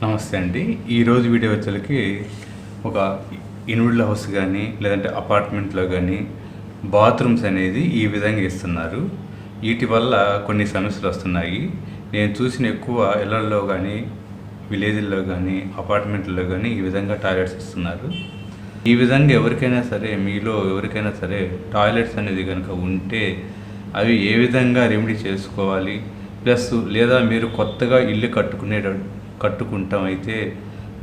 నమస్తే అండి. ఈరోజు వీడియో వచ్చేసరికి ఒక ఇన్విడిల్ హౌస్ కానీ లేదంటే అపార్ట్మెంట్లో కానీ బాత్రూమ్స్ అనేది ఈ విధంగా ఇస్తున్నారు. వీటి వల్ల కొన్ని సమస్యలు వస్తున్నాయి. నేను చూసిన ఎక్కువ ఇళ్లల్లో కానీ విలేజ్ల్లో కానీ అపార్ట్మెంట్లో కానీ ఈ విధంగా టాయిలెట్స్ ఇస్తున్నారు. ఈ విధంగా ఎవరికైనా సరే మీలో ఎవరికైనా సరే టాయిలెట్స్ అనేది కనుక ఉంటే అవి ఏ విధంగా రెమెడీ చేసుకోవాలి, ప్లస్ లేదా మీరు కొత్తగా ఇల్లు కట్టుకుంటామైతే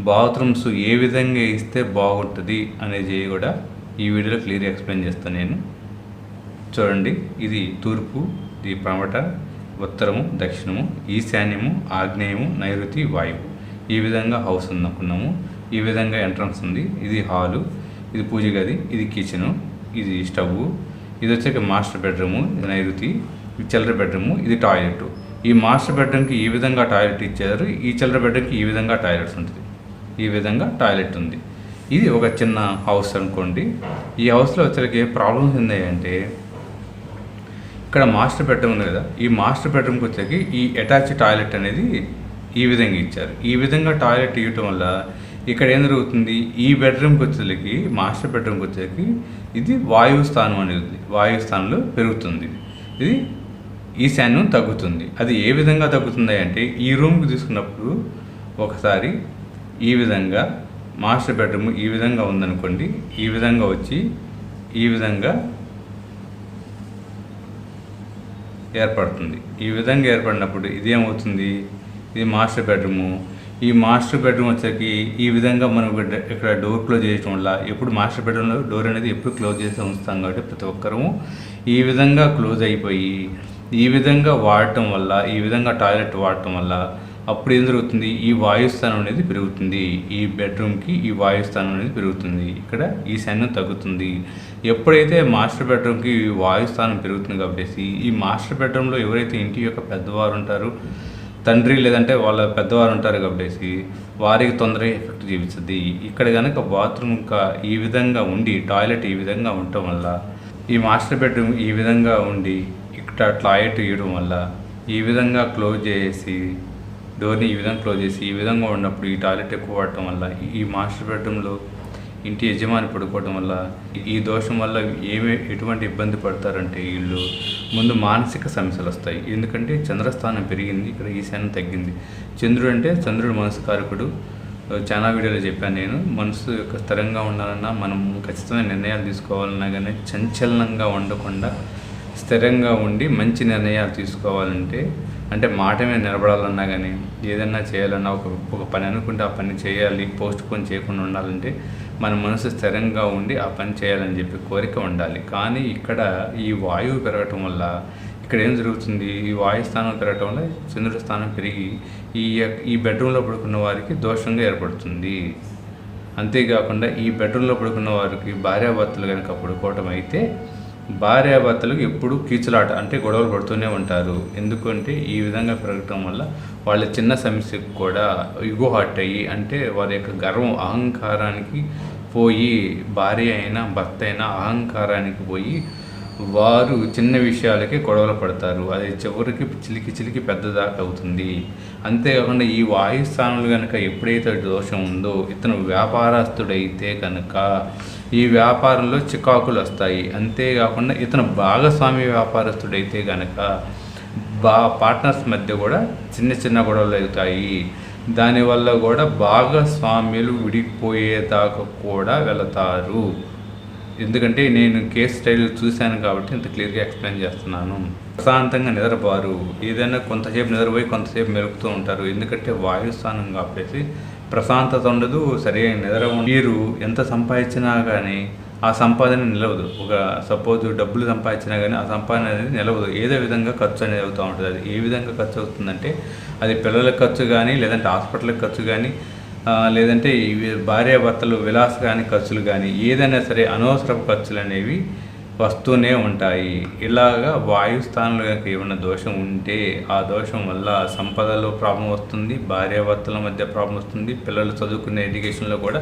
బాత్రూమ్స్ ఏ విధంగా ఇస్తే బాగుంటుంది అనేది కూడా ఈ వీడియోలో క్లియర్గా ఎక్స్ప్లెయిన్ చేస్తాను నేను. చూడండి, ఇది తూర్పు, ఇది పడమట, ఉత్తరము, దక్షిణము, ఈశాన్యము, ఆగ్నేయము, నైరుతి, వాయువు. ఈ విధంగా హౌస్ అనుకున్నాము. ఈ విధంగా ఎంట్రన్స్ ఉంది. ఇది హాలు, ఇది పూజ గది, ఇది కిచెను, ఇది స్టవ్, ఇది వచ్చాక మాస్టర్ బెడ్రూము, ఇది నైరుతి, ఇది చిల్డ్ర బెడ్రూము, ఇది టాయిలెట్. ఈ మాస్టర్ బెడ్రూమ్కి ఈ విధంగా టాయిలెట్ ఇచ్చారు. ఈ చిల్డ్ర బెడ్రూమ్కి ఈ విధంగా టాయిలెట్స్ ఉంటుంది. ఈ విధంగా టాయిలెట్ ఉంది. ఇది ఒక చిన్న హౌస్ అనుకోండి. ఈ హౌస్లో వచ్చరికి ప్రాబ్లమ్స్ ఏంటంటే ఇక్కడ మాస్టర్ బెడ్రూమ్ ఉంది కదా, ఈ మాస్టర్ బెడ్రూమ్కి వచ్చేకి ఈ అటాచ్ టాయిలెట్ అనేది ఈ విధంగా ఇచ్చారు. ఈ విధంగా టాయిలెట్ ఇవ్వటం వల్ల ఇక్కడ ఏం జరుగుతుంది, ఈ బెడ్రూమ్కి వచ్చేకి మాస్టర్ బెడ్రూమ్కి వచ్చేకి ఇది వాయువు స్థానం అనేది వాయువు స్థానంలో పెరుగుతుంది. ఇది ఈశాన్యం తగ్గుతుంది. అది ఏ విధంగా తగ్గుతుంది అంటే ఈ రూమ్కి తీసుకున్నప్పుడు ఒకసారి ఈ విధంగా మాస్టర్ బెడ్రూమ్ ఈ విధంగా ఉందనుకోండి, ఈ విధంగా వచ్చి ఈ విధంగా ఏర్పడుతుంది. ఈ విధంగా ఏర్పడినప్పుడు ఇదేమవుతుంది, ఇది మాస్టర్ బెడ్రూము. ఈ మాస్టర్ బెడ్రూమ్ వచ్చేకి ఈ విధంగా మనం ఇక్కడ డోర్ క్లోజ్ చేయడం వల్ల, ఎప్పుడు మాస్టర్ బెడ్రూమ్లో డోర్ అనేది ఎప్పుడు క్లోజ్ చేసి ఉంచుతాం కాబట్టి ప్రతి ఒక్కరూ ఈ విధంగా క్లోజ్ అయిపోయి ఈ విధంగా వాడటం వల్ల, ఈ విధంగా టాయిలెట్ వాడటం వల్ల అప్పుడు ఏం జరుగుతుంది, ఈ వాయుస్థానం అనేది పెరుగుతుంది. ఈ బెడ్రూమ్కి ఈ వాయుస్థానం అనేది పెరుగుతుంది. ఇక్కడ ఈశాన్యం తగ్గుతుంది. ఎప్పుడైతే మాస్టర్ బెడ్రూమ్కి వాయుస్థానం పెరుగుతుంది కాబట్టి ఈ మాస్టర్ బెడ్రూమ్లో ఎవరైతే ఇంటి యొక్క పెద్దవారు ఉంటారో, తండ్రి లేదంటే వాళ్ళ పెద్దవారు ఉంటారు కాబట్టి వారికి తొందరగా ఎఫెక్ట్ చూపిస్తుంది. ఇక్కడ కనుక బాత్రూమ్ ఈ విధంగా ఉండి టాయిలెట్ ఈ విధంగా ఉండటం వల్ల, ఈ మాస్టర్ బెడ్రూమ్ ఈ విధంగా ఉండి ఇక్కడ టాయిలెట్ ఇవ్వడం వల్ల ఈ విధంగా క్లోజ్ చేసి డోర్ని ఈ విధంగా క్లోజ్ చేసి ఈ విధంగా ఉన్నప్పుడు ఈ టాయిలెట్ ఎక్కువ వాడటం వల్ల ఈ మాస్టర్ బెడ్రూమ్లో ఇంటి యజమాని పడుకోవడం వల్ల ఈ దోషం వల్ల ఎటువంటి ఇబ్బంది పడతారంటే వీళ్ళు ముందు మానసిక సమస్యలు వస్తాయి. ఎందుకంటే చంద్రస్థానం పెరిగింది, ఇక్కడ ఈశాన్యం తగ్గింది. చంద్రుడు అంటే చంద్రుడు మనసు కారకుడు. చాలా వీడియోలో చెప్పాను నేను. మనసు యొక్క స్థిరంగా ఉండాలన్నా, మనం ఖచ్చితమైన నిర్ణయాలు తీసుకోవాలన్నా కానీ చంచలనంగా ఉండకుండా స్థిరంగా ఉండి మంచి నిర్ణయాలు తీసుకోవాలంటే, అంటే మాట మీద నిలబడాలన్నా కానీ ఏదన్నా చేయాలన్నా ఒక పని అనుకుంటే ఆ పని చేయాలి, పోస్ట్ పోన్ చేయకుండా ఉండాలంటే మన మనసు స్థిరంగా ఉండి ఆ పని చేయాలని చెప్పి కోరిక ఉండాలి. కానీ ఇక్కడ ఈ వాయువు పెరగటం వల్ల ఇక్కడ ఏం జరుగుతుంది, ఈ వాయు స్థానం పెరగటం వల్ల చంద్రుడి స్థానం పెరిగి ఈ బెడ్రూమ్లో పడుకున్న వారికి దోషంగా ఏర్పడుతుంది. అంతేకాకుండా ఈ బెడ్రూమ్లో పడుకున్న వారికి భార్యాభర్తలు కనుక పడుకోవటం అయితే భార్యాభర్తలకు ఎప్పుడు కీచులాట అంటే గొడవలు పడుతూనే ఉంటారు. ఎందుకంటే ఈ విధంగా పెరగటం వల్ల వాళ్ళ చిన్న సమస్యకు కూడా ఇగో హర్ట్ అయ్యి, అంటే వారి యొక్క గర్వం అహంకారానికి పోయి, భార్య అయినా భర్త అయినా అహంకారానికి పోయి వారు చిన్న విషయాలకే గొడవలు పడతారు. అది చివరికి చిలికి పెద్దదాకా అవుతుంది. అంతేకాకుండా ఈ వాయుస్థానాలు కనుక ఎప్పుడైతే దోషం ఉందో, ఇతను వ్యాపారస్తుడైతే కనుక ఈ వ్యాపారంలో చికాకులు వస్తాయి. అంతేకాకుండా ఇతను భాగస్వామి వ్యాపారస్తుడైతే కనుక పార్ట్నర్స్ మధ్య కూడా చిన్న గొడవలు అవుతాయి. దానివల్ల కూడా భాగస్వామ్యులు విడిపోయేదాకా కూడా వెళతారు. ఎందుకంటే నేను కేస్ స్టైల్ చూశాను కాబట్టి ఇంత క్లియర్గా ఎక్స్ప్లెయిన్ చేస్తున్నాను. ప్రశాంతంగా నిద్రపోరు. ఏదైనా కొంతసేపు నిద్రపోయి కొంతసేపు మెలుగుతూ ఉంటారు. ఎందుకంటే వాయుస్థానం కాబట్టి ప్రశాంతత ఉండదు, సరైన నిద్ర ఉండదు. మీరు ఎంత సంపాదించినా కానీ ఆ సంపాదన నిలవదు. ఒక సపోజ్ డబ్బులు సంపాదించినా కానీ ఆ సంపాదన అనేది నిలవదు. ఏదో విధంగా ఖర్చు అనేది అవుతూ ఉంటుంది. అది ఏ విధంగా ఖర్చు అవుతుందంటే అది పిల్లలకు ఖర్చు కానీ, లేదంటే హాస్పిటల్కి ఖర్చు కానీ, లేదంటే భార్యాభర్తలు విలాసగాని ఖర్చులు కానీ, ఏదైనా సరే అనవసరపు ఖర్చులు అనేవి వస్తూనే ఉంటాయి. ఇలాగా వాయుస్థానంలో కనుక ఏమైనా దోషం ఉంటే ఆ దోషం వల్ల సంపదలో ప్రాబ్లం వస్తుంది, భార్యాభర్తల మధ్య ప్రాబ్లం వస్తుంది, పిల్లలు చదువుకునే ఎడ్యుకేషన్లో కూడా.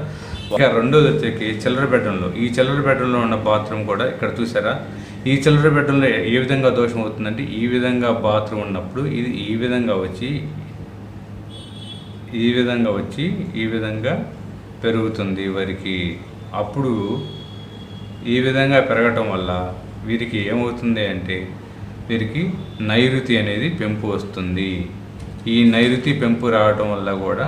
రెండోది వచ్చేకి చిల్డ్రన్ బెడ్రూమ్లో, ఈ చిల్డ్రన్ బెడ్రూమ్లో ఉన్న బాత్రూమ్ కూడా ఇక్కడ చూసారా, ఈ చిల్డ్రన్ బెడ్రూమ్లో ఏ విధంగా దోషం అవుతుందంటే ఈ విధంగా బాత్రూమ్ ఉన్నప్పుడు ఇది ఈ విధంగా వచ్చి ఈ విధంగా వచ్చి ఈ విధంగా పెరుగుతుంది వరికి. అప్పుడు ఈ విధంగా పెరగటం వల్ల వీరికి ఏమవుతుంది అంటే వీరికి నైరుతి అనేది పెంపు వస్తుంది. ఈ నైరుతి పెంపు రావటం వల్ల కూడా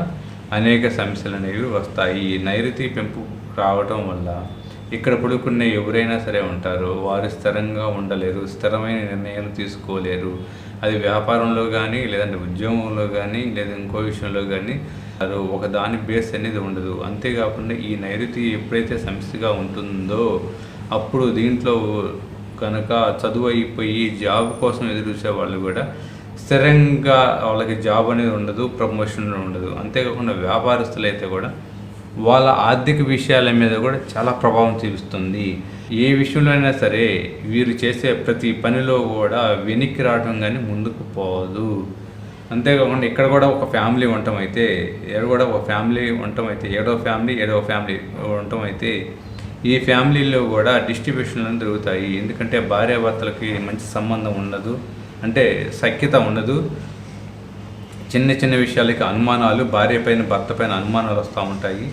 అనేక సమస్యలు అనేవి వస్తాయి. ఈ నైరుతి పెంపు రావటం వల్ల ఇక్కడ పడుకునే ఎవరైనా సరే ఉంటారు, వారు స్థిరంగా ఉండలేరు, స్థిరమైన నిర్ణయాలు తీసుకోలేరు. అది వ్యాపారంలో కానీ, లేదంటే ఉద్యోగంలో కానీ, లేదా ఇంకో విషయంలో కానీ అది ఒక దాని బేస్ అనేది ఉండదు. అంతేకాకుండా ఈ నైరుతి ఎప్పుడైతే సమస్యగా ఉంటుందో అప్పుడు దీంట్లో కనుక చదువు అయిపోయి జాబ్ కోసం ఎదురు చూసే వాళ్ళు కూడా స్థిరంగా వాళ్ళకి జాబ్ అనేది ఉండదు, ప్రమోషన్ ఉండదు. అంతేకాకుండా వ్యాపారస్తులు అయితే కూడా వాళ్ళ ఆర్థిక విషయాల మీద కూడా చాలా ప్రభావం చూపిస్తుంది. ఏ విషయంలో అయినా సరే వీరు చేసే ప్రతి పనిలో కూడా వెనక్కి రావడం కానీ ముందుకు పోదు. అంతేకాకుండా ఇక్కడ కూడా ఒక ఫ్యామిలీ ఉండటం అయితే ఏడవ ఫ్యామిలీ ఉండటం అయితే ఈ ఫ్యామిలీలో కూడా డిస్ట్రిబ్యూషన్లు జరుగుతాయి. ఎందుకంటే భార్యాభర్తలకి మంచి సంబంధం ఉండదు, అంటే సఖ్యత ఉండదు. చిన్న చిన్న విషయాలకి అనుమానాలు, భార్య పైన భర్త పైన అనుమానాలు వస్తూ ఉంటాయి.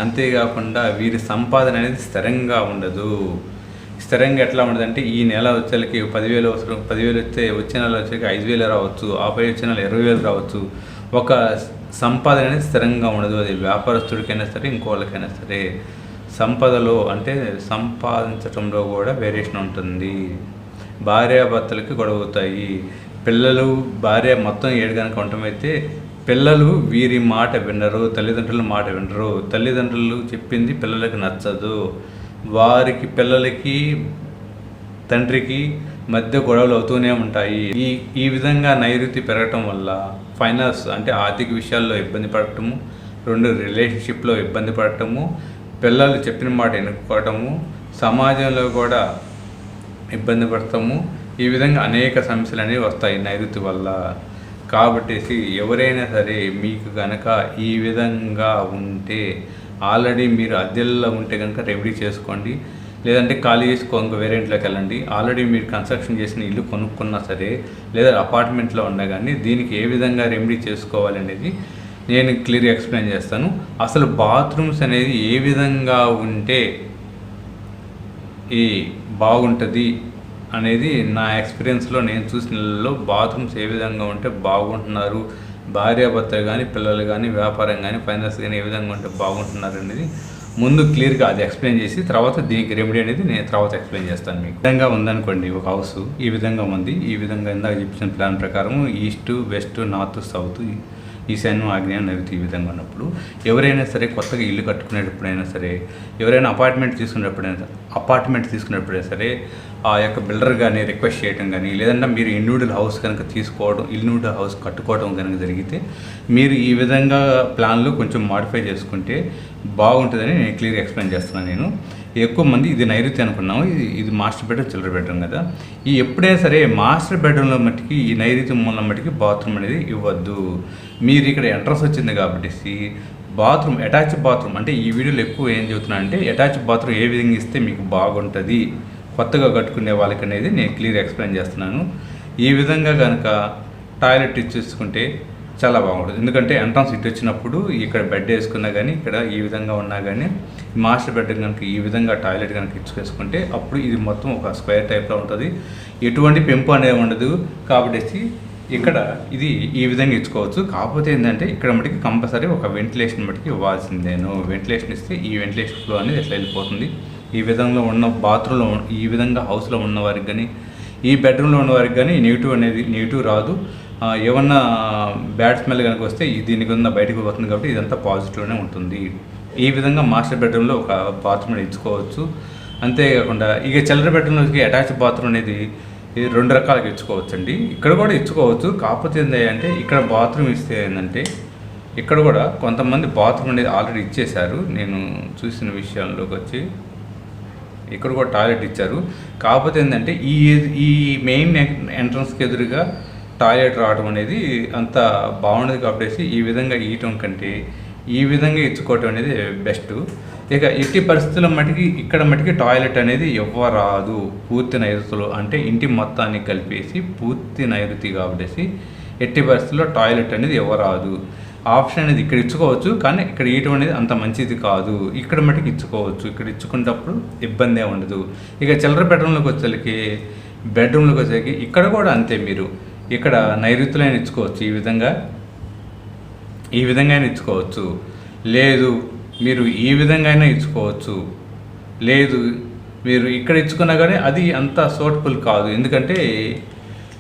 అంతేకాకుండా వీరి సంపాదన అనేది స్థిరంగా ఉండదు. స్థిరంగా ఎట్లా ఉండదు అంటే ఈ నెల వచ్చేకి 10,000 అవసరం, 10,000 వస్తే వచ్చే నెల వచ్చేకి 5,000 రావచ్చు, ఆపై వచ్చే నెల 20,000 రావచ్చు. ఒక సంపాదన అనేది స్థిరంగా ఉండదు. అది వ్యాపారస్తుడికైనా సరే ఇంకోళ్ళకైనా సరే సంపదలో అంటే సంపాదించడంలో కూడా వేరియేషన్ ఉంటుంది. భార్యాభర్తలకి గొడవ అవుతాయి. పిల్లలు భార్య మొత్తం 7 కనుక ఉండటమైతే పిల్లలు వీరి మాట వినరు, తల్లిదండ్రుల మాట వినరు. తల్లిదండ్రులు చెప్పింది పిల్లలకి నచ్చదు. వారికి పిల్లలకి తండ్రికి మధ్య గొడవలు అవుతూనే ఉంటాయి. ఈ విధంగా నైరుతి పెరగటం వల్ల ఫైనాన్స్ అంటే ఆర్థిక విషయాల్లో ఇబ్బంది పడటము, 2 రిలేషన్షిప్లో ఇబ్బంది పడటము, పిల్లలు చెప్పిన మాట ఎన్నుకోవటము, సమాజంలో కూడా ఇబ్బంది పడతాము. ఈ విధంగా అనేక సమస్యలు అనేవి వస్తాయి నైరుతి వల్ల. కాబట్టి ఎవరైనా సరే మీకు కనుక ఈ విధంగా ఉంటే ఆల్రెడీ మీరు అద్దెల్లో ఉంటే కనుక రెమెడీ చేసుకోండి, లేదంటే ఖాళీ చేసుకో ఇంకో వేరే ఇంట్లోకి వెళ్ళండి. ఆల్రెడీ మీరు కన్స్ట్రక్షన్ చేసిన ఇల్లు కొనుక్కున్నా సరే, లేదా అపార్ట్మెంట్లో ఉన్నా కానీ దీనికి ఏ విధంగా రెమెడీ చేసుకోవాలనేది నేను క్లియర్గా ఎక్స్ప్లెయిన్ చేస్తాను. అసలు బాత్రూమ్స్ అనేది ఏ విధంగా ఉంటే ఈ బాగుంటుంది అనేది నా ఎక్స్పీరియన్స్లో నేను చూసిన బాత్రూమ్స్ ఏ విధంగా ఉంటే బాగుంటున్నారు, భార్యాభర్తలు కానీ, పిల్లలు కానీ, వ్యాపారం కానీ, ఫైనాన్స్ కానీ ఏ విధంగా ఉంటే బాగుంటున్నారు అనేది ముందు క్లియర్గా అది ఎక్స్ప్లెయిన్ చేసి తర్వాత దీనికి రెమెడీ అనేది నేను తర్వాత ఎక్స్ప్లెయిన్ చేస్తాను. మీకు విధంగా ఉందనుకోండి, ఒక హౌస్ ఈ విధంగా ఉంది. ఈ విధంగా ఇందాక చెప్పిన ప్లాన్ ప్రకారం ఈస్ట్, వెస్ట్, నార్త్, సౌత్, ఈశాన్యం, ఆగ్నేయం, నైరుతి ఈ విధంగా ఉన్నప్పుడు ఎవరైనా సరే కొత్తగా ఇల్లు కట్టుకునేటప్పుడైనా సరే, ఎవరైనా అపార్ట్మెంట్ తీసుకునేటప్పుడైనా సరే ఆ యొక్క బిల్డర్ కానీ రిక్వెస్ట్ చేయడం కానీ, లేదంటే మీరు ఇండివిజువల్ హౌస్ కనుక ఇండివిజువల్ హౌస్ కట్టుకోవడం కనుక జరిగితే మీరు ఈ విధంగా ప్లాన్లు కొంచెం మాడిఫై చేసుకుంటే బాగుంటుందని నేను క్లియర్గా ఎక్స్ప్లెయిన్ చేస్తున్నాను. నేను ఎక్కువ మంది ఇది నైరుతి అనుకున్నాము, ఇది మాస్టర్ బెడ్రూమ్, చిల్డ్ర బెడ్రూమ్ కదా. ఈ ఎప్పుడైనా సరే మాస్టర్ బెడ్రూమ్లో మట్టికి ఈ నైరుతి మూలం మట్టికి బాత్రూమ్ అనేది ఇవ్వద్దు. మీరు ఇక్కడ ఎంట్రన్స్ వచ్చింది కాబట్టి బాత్రూమ్, అటాచ్ బాత్రూమ్ అంటే ఈ వీడియోలో ఎక్కువ ఏం చెబుతున్నా అంటే అటాచ్ బాత్రూమ్ ఏ విధంగా ఇస్తే మీకు బాగుంటుంది కొత్తగా కట్టుకునే వాళ్ళకి అనేది నేను క్లియర్ ఎక్స్ప్లెయిన్ చేస్తున్నాను. ఈ విధంగా కనుక టాయిలెట్ ఇచ్చేసుకుంటే చాలా బాగుంటుంది. ఎందుకంటే ఎంట్రన్స్ ఇటు వచ్చినప్పుడు ఇక్కడ బెడ్ వేసుకున్నా కానీ, ఇక్కడ ఈ విధంగా ఉన్నా కానీ, మాస్టర్ బెడ్ కనుక ఈ విధంగా టాయిలెట్ కనుక ఇచ్చుకేసుకుంటే అప్పుడు ఇది మొత్తం ఒక స్క్వేర్ టైప్లో ఉంటుంది. ఎటువంటి పెంపు అనేది ఉండదు. కాబట్టి ఇక్కడ ఇది ఈ విధంగా ఇచ్చుకోవచ్చు. కాకపోతే ఏంటంటే ఇక్కడ మటుకి కంపల్సరీ ఒక వెంటిలేషన్ మటుకి ఇవ్వాల్సిందేను. వెంటిలేషన్ ఇస్తే ఈ వెంటిలేషన్ ఫ్లో అనేది ఎట్లా వెళ్ళిపోతుంది. ఈ విధంగా ఉన్న బాత్రూంలో, ఈ విధంగా హౌస్లో ఉన్నవారికి కానీ, ఈ బెడ్రూమ్లో ఉన్నవారికి కానీ నెగిటివ్ రాదు. ఏమన్నా బ్యాడ్ స్మెల్ కనుక వస్తే దీని కింద బయటకు వస్తుంది. కాబట్టి ఇదంతా పాజిటివ్గానే ఉంటుంది. ఈ విధంగా మాస్టర్ బెడ్రూమ్లో ఒక బాత్రూమ్ ఇచ్చుకోవచ్చు. అంతేకాకుండా ఇక చిల్డ్ర బెడ్రూమ్లోకి అటాచ్ బాత్రూమ్ అనేది ఇది 2 రకాలుగా ఇచ్చుకోవచ్చు అండి. ఇక్కడ కూడా ఇచ్చుకోవచ్చు. కాకపోతే ఏంటంటే ఇక్కడ బాత్రూమ్ ఇస్తే ఏంటంటే ఇక్కడ కూడా కొంతమంది బాత్రూమ్ అనేది ఆల్రెడీ ఇచ్చేశారు. నేను చూసిన విషయంలోకి వచ్చి ఇక్కడ కూడా టాయిలెట్ ఇచ్చారు. కాకపోతే ఏంటంటే ఈ మెయిన్ ఎంట్రన్స్కి ఎదురుగా టాయిలెట్ రావడం అనేది అంత బాగుండదు. కాబట్టి ఈ విధంగా ఇవ్వటం కంటే ఈ విధంగా ఇచ్చుకోవటం అనేది బెస్ట్. ఇక ఎట్టి పరిస్థితుల్లో ఇక్కడ మటుకి టాయిలెట్ అనేది ఇవ్వరాదు. పూర్తి నైరుతిలో అంటే ఇంటి మొత్తాన్ని కలిపేసి పూర్తి నైరుతి కాబట్టి ఎట్టి పరిస్థితుల్లో టాయిలెట్ అనేది ఇవ్వరాదు. ఆప్షన్ అనేది ఇక్కడ ఇచ్చుకోవచ్చు, కానీ ఇక్కడ ఇవ్వటం అనేది అంత మంచిది కాదు. ఇక్కడ మటుకు ఇచ్చుకోవచ్చు, ఇక్కడ ఇచ్చుకునేటప్పుడు ఇబ్బంది ఉండదు. ఇక చిల్లర బెడ్రూమ్లోకి వచ్చేసరికి ఇక్కడ కూడా అంతే. మీరు ఇక్కడ నైరుతిలో అయినా ఇచ్చుకోవచ్చు, ఈ విధంగా అయినా ఇచ్చుకోవచ్చు. లేదు మీరు ఈ విధంగా అయినా ఇచ్చుకోవచ్చు. లేదు మీరు ఇక్కడ ఇచ్చుకున్నా కానీ అది అంత సూటబుల్ కాదు. ఎందుకంటే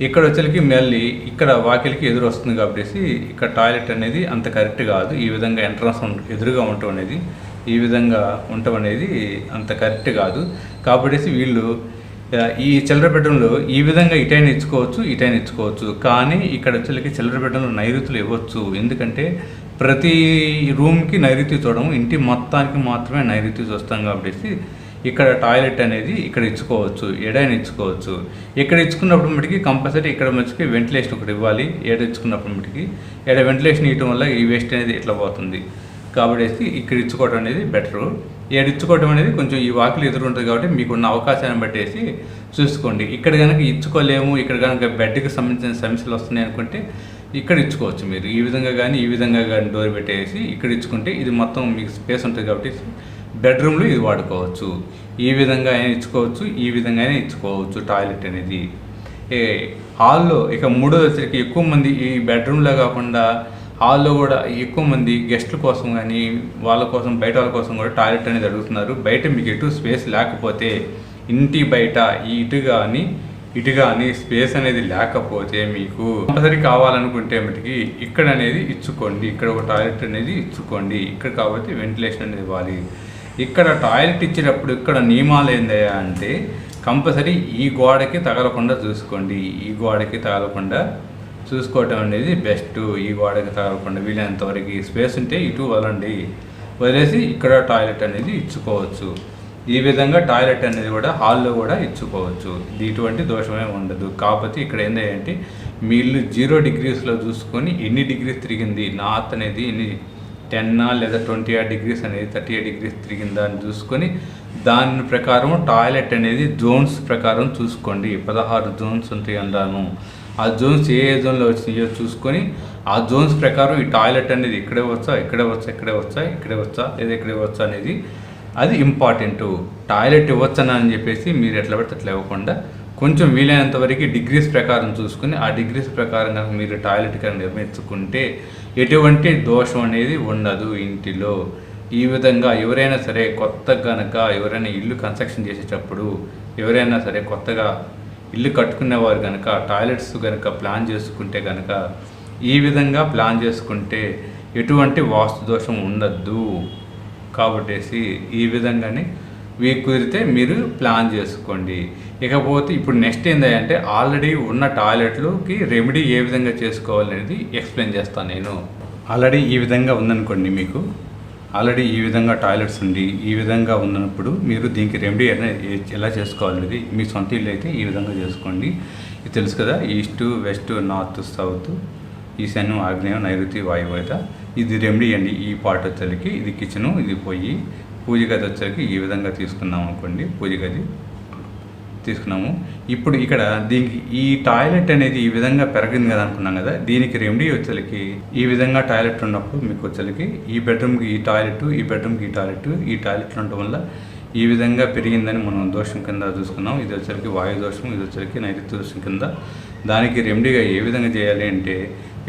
ఇక్కడ వచ్చేసరికి మళ్ళీ ఇక్కడ వాకిలికి ఎదురు వస్తుంది కాబట్టి ఇక్కడ టాయిలెట్ అనేది అంత కరెక్ట్ కాదు. ఈ విధంగా ఎంట్రన్స్ ఎదురుగా ఉండటం అనేది, ఈ విధంగా ఉండటం అనేది అంత కరెక్ట్ కాదు. కాబట్టి వీళ్ళు ఈ చిల్లర బెడ్రూమ్లో ఈ విధంగా ఇటైనా ఇచ్చుకోవచ్చు. కానీ ఇక్కడ వచ్చేసరికి చిల్లర బెడ్రూమ్లో నైరుతులు ఇవ్వచ్చు. ఎందుకంటే ప్రతి రూమ్కి నైరుతి చూడము, ఇంటి మొత్తానికి మాత్రమే నైరుతి చూస్తాం కాబట్టి ఇక్కడ టాయిలెట్ అనేది ఇక్కడ ఇచ్చుకోవచ్చు, ఎడైనా ఇచ్చుకోవచ్చు. ఇక్కడ ఇచ్చుకున్నప్పుడు మటుకి కంపల్సరీ ఇక్కడ మటుకి వెంటిలేషన్ ఒకటి ఇవ్వాలి. ఇచ్చుకున్నప్పుడు మటుకి వెంటిలేషన్ ఇవ్వడం వల్ల ఈ వేస్ట్ అనేది ఇట్లా పోతుంది. కాబట్టి ఇక్కడ ఇచ్చుకోవడం అనేది బెటరు. ఇచ్చుకోవడం అనేది కొంచెం ఈ వాకిలు ఎదురు ఉంటుంది కాబట్టి మీకున్న అవకాశాన్ని బట్టేసి చూసుకోండి. ఇక్కడ కనుక ఇచ్చుకోలేము, ఇక్కడ కనుక బెడ్కి సంబంధించిన సమస్యలు వస్తున్నాయి అనుకుంటే ఇక్కడ ఇచ్చుకోవచ్చు. మీరు ఈ విధంగా కానీ డోర్ పెట్టేసి ఇక్కడ ఇచ్చుకుంటే ఇది మొత్తం మీకు స్పేస్ ఉంటుంది కాబట్టి బెడ్రూమ్లో ఇది వాడుకోవచ్చు. ఈ విధంగా అయినా ఇచ్చుకోవచ్చు టాయిలెట్ అనేది. హాల్లో ఇక మూడోది వచ్చరికి ఎక్కువ మంది ఈ బెడ్రూమ్లో కాకుండా హాల్లో కూడా ఎక్కువ మంది గెస్టుల కోసం కానీ బయట వాళ్ళ కోసం కూడా టాయిలెట్ అనేది అడుగుతున్నారు. బయట మీకు ఎటు స్పేస్ లేకపోతే ఇంటి బయట ఇటు కానీ స్పేస్ అనేది లేకపోతే మీకు కంపల్సరీ కావాలనుకుంటే మటుకి ఇక్కడ అనేది ఇచ్చుకోండి. ఇక్కడ ఒక టాయిలెట్ అనేది ఇచ్చుకోండి. ఇక్కడ కాబట్టి వెంటిలేషన్ అనేది ఇవ్వాలి. ఇక్కడ టాయిలెట్ ఇచ్చేటప్పుడు ఇక్కడ నియమాలు ఏందయ్యా అంటే కంపల్సరీ ఈ గోడకి తగలకుండా చూసుకోవటం అనేది బెస్ట్. ఈ గోడకి తగలకుండా వీలైనంతవరకు స్పేస్ ఉంటే ఇటు వదిలేసి ఇక్కడ టాయిలెట్ అనేది ఇచ్చుకోవచ్చు. ఈ విధంగా టాయిలెట్ అనేది కూడా హాల్లో కూడా ఇచ్చుకోవచ్చు. ఇటువంటి దోషమే ఉండదు. కాకపోతే ఇక్కడ ఏంటంటే మీ ఇల్లు 0 degreesలో చూసుకొని ఎన్ని డిగ్రీస్ తిరిగింది, నార్త్ అనేది ఎన్ని 10 లేదా 28 degrees అనేది 38 degrees తిరిగిందా అని చూసుకొని దాని ప్రకారం టాయిలెట్ అనేది జోన్స్ ప్రకారం చూసుకోండి. 16 జోన్స్ ఉంటాయి అన్నాను. ఆ జోన్స్ ఏ జోన్లో వచ్చినాయో చూసుకొని ఆ జోన్స్ ప్రకారం ఈ టాయిలెట్ అనేది ఇక్కడే వచ్చా అనేది అది ఇంపార్టెంట్. టాయిలెట్ ఇవ్వచ్చనా అని చెప్పేసి మీరు ఎట్లా పడితే అట్లా ఇవ్వకుండా కొంచెం వీలైనంత వరకు డిగ్రీస్ ప్రకారం చూసుకుని ఆ డిగ్రీస్ ప్రకారం కనుక మీరు టాయిలెట్ కనుక నిర్మించుకుంటే ఎటువంటి దోషం అనేది ఉండదు ఇంటిలో. ఈ విధంగా ఎవరైనా సరే ఎవరైనా ఇల్లు కన్స్ట్రక్షన్ చేసేటప్పుడు ఎవరైనా సరే కొత్తగా ఇల్లు కట్టుకునేవారు కనుక టాయిలెట్స్ కనుక ప్లాన్ చేసుకుంటే కనుక ఈ విధంగా ప్లాన్ చేసుకుంటే ఎటువంటి వాస్తు దోషం ఉండద్దు. కాబట్టి ఈ విధంగానే కుదిరితే మీరు ప్లాన్ చేసుకోండి. ఇకపోతే ఇప్పుడు నెక్స్ట్ ఏంటంటే ఆల్రెడీ ఉన్న టాయిలెట్లకి రెమెడీ ఏ విధంగా చేసుకోవాలనేది ఎక్స్ప్లెయిన్ చేస్తాను నేను. ఆల్రెడీ ఈ విధంగా ఉందనుకోండి, మీకు ఆల్రెడీ ఈ విధంగా టాయిలెట్స్ ఉండి ఈ విధంగా ఉన్నప్పుడు మీరు దీనికి రెమెడీ ఎలా చేసుకోవాలనేది మీ సొంత ఇల్లు అయితే ఈ విధంగా చేసుకోండి. ఇది తెలుసు కదా, ఈస్ట్ వెస్ట్ నార్త్ సౌత్ ఈశాన్యం ఆగ్నేయం నైరుతి వాయువ్యత. ఇది రెమెడీ అండి. ఈ పార్ట్ వచ్చేసరికి ఇది కిచెను, ఇది పొయ్యి, పూజ గది వచ్చేసరికి ఈ విధంగా తీసుకున్నాం అనుకోండి. పూజ గది తీసుకున్నాము. ఇప్పుడు ఇక్కడ దీనికి ఈ టాయిలెట్ అనేది ఈ విధంగా పెరిగింది కదా అనుకున్నాం కదా, దీనికి రెమెడీ వచ్చేసరికి ఈ విధంగా టాయిలెట్ ఉన్నప్పుడు మీకు వచ్చేసరికి ఈ బెడ్రూమ్కి ఈ టాయిలెట్, ఈ బెడ్రూమ్కి ఈ టాయిలెట్ ఉండటం వల్ల ఈ విధంగా పెరిగిందని మనం దోషం కింద చూసుకున్నాం. ఇది వచ్చేసరికి వాయు దోషం, ఇది వచ్చేసరికి నైరుతి దోషం కింద. దానికి రెమెడీగా ఏ విధంగా చేయాలి అంటే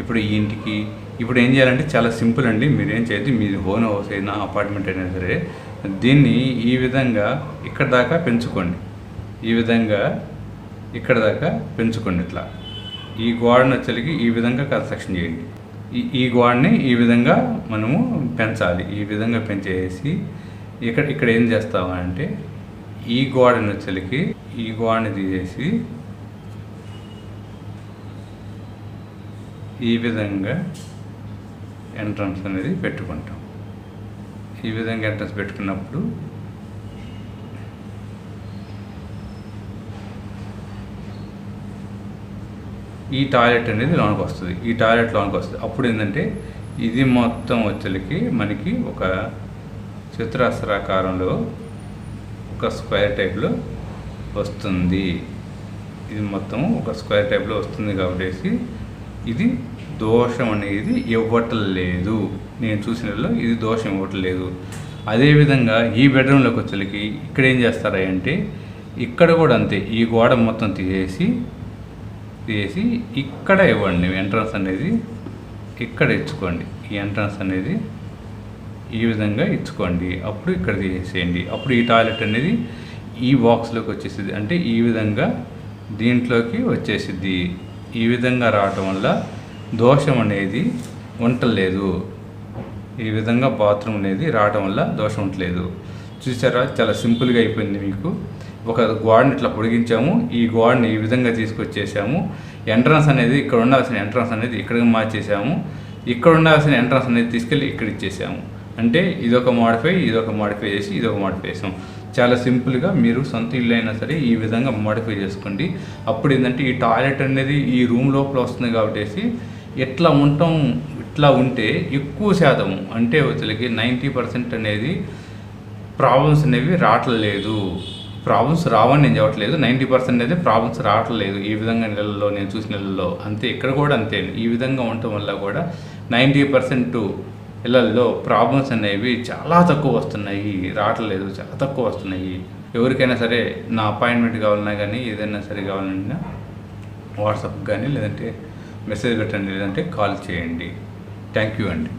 ఇప్పుడు ఈ ఇంటికి ఇప్పుడు ఏం చేయాలంటే చాలా సింపుల్ అండి. మీరేం చేయదు, మీది ఓన్ హౌస్ అయినా అపార్ట్మెంట్ అయినా సరే దీన్ని ఈ విధంగా ఇక్కడ దాకా పెంచుకోండి. ఈ విధంగా ఇక్కడ దాకా పెంచుకోండి. ఇట్లా ఈ గోడను వచ్చేసరికి ఈ విధంగా కన్స్ట్రక్షన్ చేయండి. ఈ గోడని ఈ విధంగా మనము పెంచాలి. ఈ విధంగా పెంచేసి ఇక్కడ ఏం చేస్తామంటే ఈ గోడని వచ్చేసరికి ఈ గోడని తీసేసి ఈ విధంగా ఎంట్రన్స్ అనేది పెట్టుకుంటాం. ఈ విధంగా ఎంట్రన్స్ పెట్టుకున్నప్పుడు ఈ టాయిలెట్ అనేది లోనికి వస్తుంది. ఈ టాయిలెట్ లోనికి వస్తుంది. అప్పుడు ఏంటంటే ఇది మొత్తం వచ్చేసరికి మనకి ఒక చతురస్రాకారంలో ఒక స్క్వేర్ టైప్లో వస్తుంది. ఇది మొత్తం ఒక స్క్వేర్ టైప్లో వస్తుంది కాబట్టి ఇది దోషం అనేది ఇవ్వటం లేదు. నేను చూసినలో ఇది దోషం ఇవ్వటం లేదు. అదేవిధంగా ఈ బెడ్రూమ్లోకి వచ్చేసరికి ఇక్కడ ఏం చేస్తారా అంటే ఇక్కడ కూడా అంతే, ఈ గోడ మొత్తం తీసేసి ఇక్కడ ఇవ్వండి. ఎంట్రన్స్ అనేది ఇక్కడ ఇచ్చుకోండి. ఈ ఎంట్రన్స్ అనేది ఈ విధంగా ఇచ్చుకోండి. అప్పుడు ఇక్కడ తీసేసేయండి. అప్పుడు ఈ టాయిలెట్ అనేది ఈ బాక్స్లోకి వచ్చేసిద్ది. అంటే ఈ విధంగా దీంట్లోకి వచ్చేసిద్ది. ఈ విధంగా రావటం వల్ల దోషం అనేది ఉండలేదు. ఈ విధంగా బాత్రూమ్ అనేది రావటం వల్ల దోషం ఉండలేదు. చూసారా, చాలా సింపుల్గా అయిపోయింది. మీకు ఒక గోడని ఇట్లా పొడిగించాము, ఈ గోడని ఈ విధంగా తీసుకొచ్చేసాము. ఎంట్రన్స్ అనేది ఇక్కడ ఉండాల్సిన ఎంట్రన్స్ అనేది ఇక్కడికి మార్చేసాము. ఇక్కడ ఉండాల్సిన ఎంట్రన్స్ అనేది తీసుకెళ్ళి ఇక్కడ ఇచ్చేసాము. అంటే ఇదొక మోడిఫై చేసి ఇదొక మోడిఫై చేసాం. చాలా సింపుల్గా మీరు సొంత ఇల్లు అయినా సరే ఈ విధంగా మోడిఫై చేసుకోండి. అప్పుడు ఏంటంటే ఈ టాయిలెట్ అనేది ఈ రూమ్ లోపల వస్తుంది కాబట్టి ఇట్లా ఉంటే ఎక్కువ శాతం అంటే వచ్చేసరికి 90% అనేది ప్రాబ్లమ్స్ అనేవి రావట్లేదు. ప్రాబ్లమ్స్ రావని నేను చెప్పట్లేదు, 90% అనేది ప్రాబ్లమ్స్ రావట్లేదు. ఈ విధంగా నెలల్లో నేను చూసిన నెలల్లో అంతే, ఇక్కడ కూడా అంతే. ఈ విధంగా ఉండటం వల్ల కూడా 90% ఇళ్లల్లో ప్రాబ్లమ్స్ అనేవి చాలా తక్కువ వస్తున్నాయి, రావట్లేదు, చాలా తక్కువ వస్తున్నాయి. ఎవరికైనా సరే నా అపాయింట్మెంట్ కావాలన్నా కానీ ఏదైనా సరే కావాలన్నా వాట్సాప్ కానీ లేదంటే మెసేజ్ పెట్టండి, లేదంటే కాల్ చేయండి. థ్యాంక్ యూ అండి.